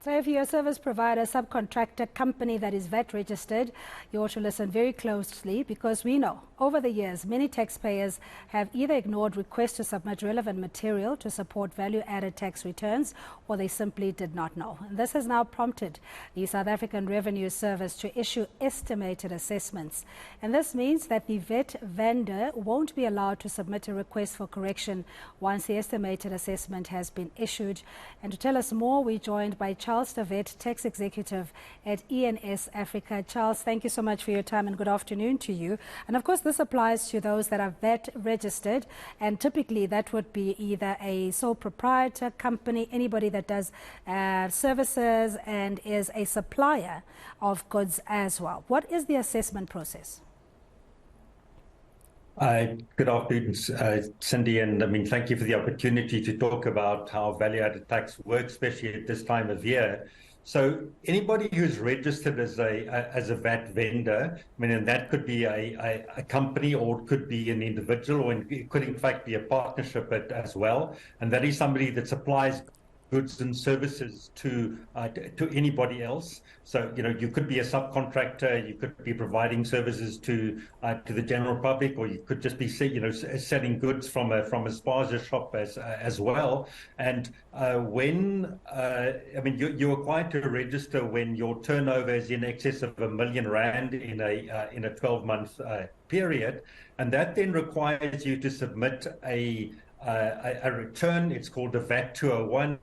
So if you're a service provider, subcontractor, company that is VAT registered, you ought to listen very closely, because we know over the years many taxpayers have either ignored requests to submit relevant material to support value-added tax returns, or they simply did not know. And this has now prompted the South African Revenue Service to issue estimated assessments. And this means that the VAT vendor won't be allowed to submit a request for correction once the estimated assessment has been issued. And to tell us more, we're joined by Charles VAT, Tax Executive at eNCA Africa. Charles, thank you so much for your time and good afternoon to you. And of course, this applies to those that are VAT registered, and typically that would be either a sole proprietor company, anybody that does services and is a supplier of goods as well. What is the assessment process? Good afternoon, Cindy, and thank you for the opportunity to talk about how value-added tax works, especially at this time of year. So anybody who's registered as a VAT vendor, and that could be a company, or it could be an individual, or it could in fact be a partnership as well, and that is somebody that supplies goods and services to anybody else. So you could be a subcontractor, you could be providing services to the general public, or you could just be selling goods from a spaza shop as well. And you're required to register when your turnover is in excess of R1 million in a 12-month period, and that then requires you to submit a return. It's called a VAT 201.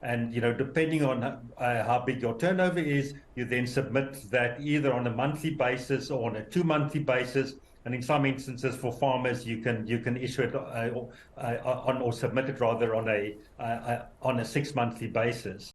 And depending on how big your turnover is, you then submit that either on a monthly basis or on a 2-monthly basis. And in some instances, for farmers, you can issue it or submit it rather on a 6-monthly basis.